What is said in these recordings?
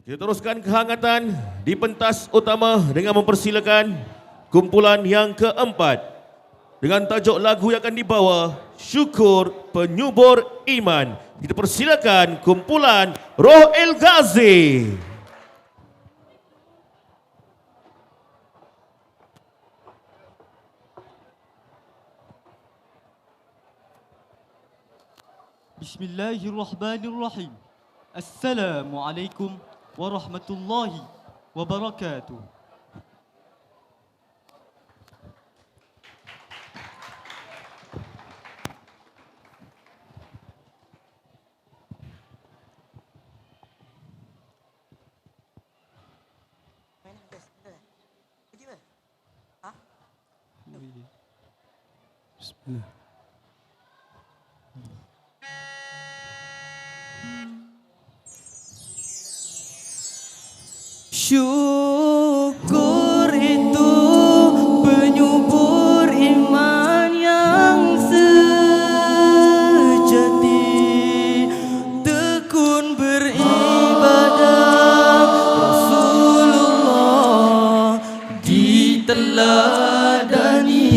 Kita teruskan kehangatan di pentas utama dengan mempersilakan kumpulan yang keempat dengan tajuk lagu yang akan dibawa Syukur Penyubur Iman. Kita persilakan kumpulan Roh El Ghazi. Bismillahirrahmanirrahim. Assalamualaikum warahmatullahi wabarakatuh. Bismillah. Syukur itu penyubur iman yang sejati, tekun beribadah Rasulullah diteladani.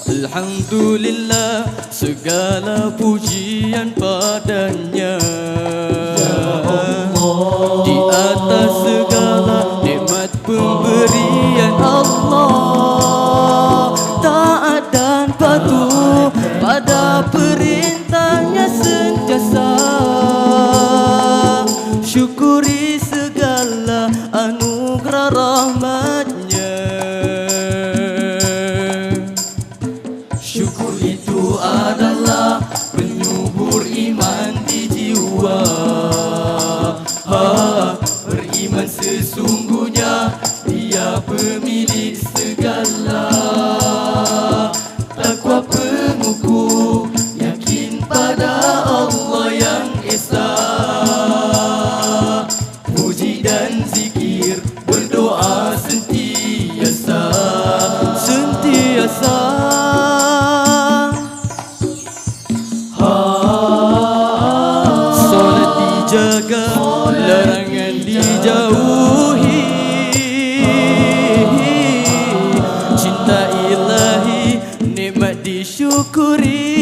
Alhamdulillah, segala pujian padanya. Ya Allah, di atas segala nikmat pemberian Allah, taat dan patuh pada perintahnya sentiasa. Syukuri segala anugerah rahmatnya. Syukur itu adalah penyubur iman di jiwa. Beriman sesungguhnya dia pemilik segala. Takwa pengukuh, yakin pada Allah yang esa. Puji dan zikir, berdoa sentiasa. Solat dijaga, larangan dijauhi. Cinta ilahi, nikmat disyukuri.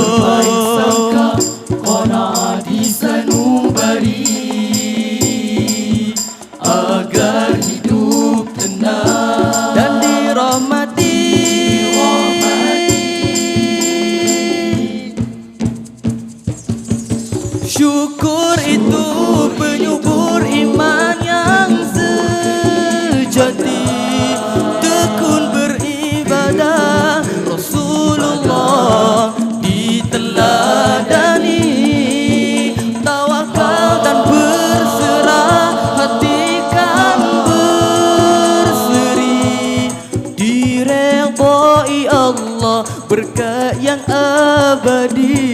Berbaik sangka, qanaah disanubari, agar hidup tenang dan dirahmati. Syukur itu penyubur iman yang sejati, tekun beribadah Rasulullah diteladani. Tawakal dan berserah hati kan berseri, diredai Allah berkat yang abadi.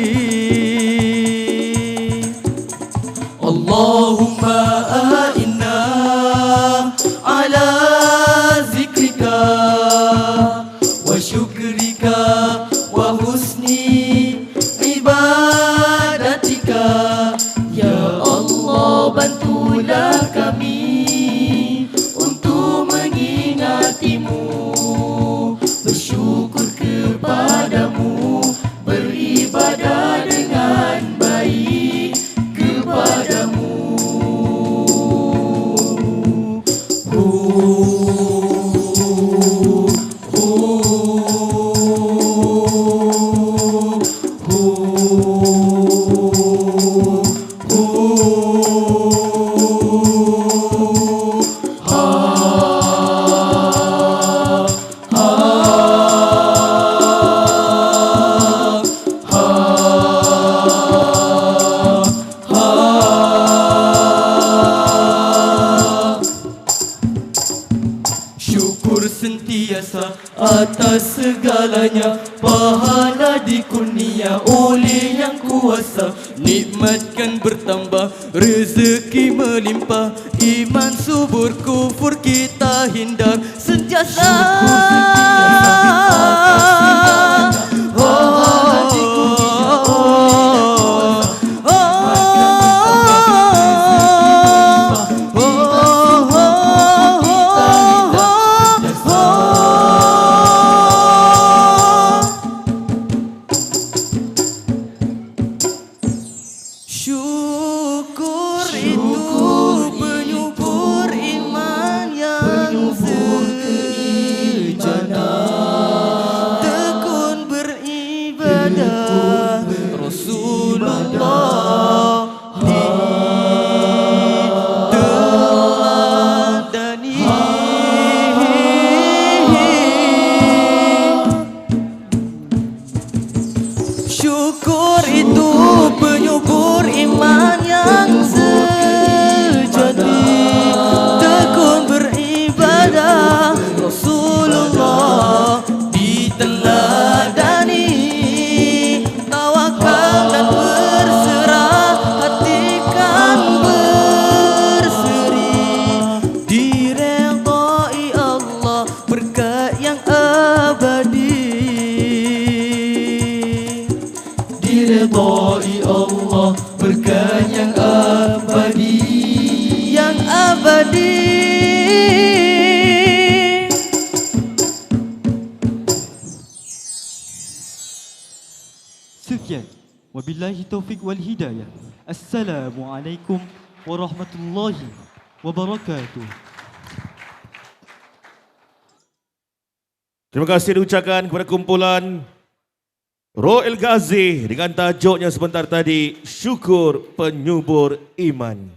Allahumma a'inna ala zikrika wa syukrika wa husni ibadatika. Ya Allah, bantulah kami untuk mengingatimu, bersyukur kepadamu, beribadah dengan baik kepadamu. sentiasa atas segalanya. Pahala di kurnia oleh yang kuasa. Nikmatkan bertambah, rezeki melimpah. Iman subur, kufur kita hindar. Sentiasa atas segalanya. Pahala di kurnia oleh yang kuasa. Syukur itu penyubur iman yang sejana. Tekun beribadah Rasulullah diteladani. Syukur itu penyubur iman yang sejati. Tekun beribadah Rasulullah diteladani. Tawakal dan berserah, hatikan berseri. Diredai Allah berkat yang abadi. Diredai Allah berkat yang abadi. Yang abadi. Sekian. Wabillahi taufiq wal hidayah. Assalamualaikum warahmatullahi wabarakatuh. Terima kasih diucapkan kepada kumpulan Roel Ghazi dengan tajuknya sebentar tadi, Syukur Penyubur Iman.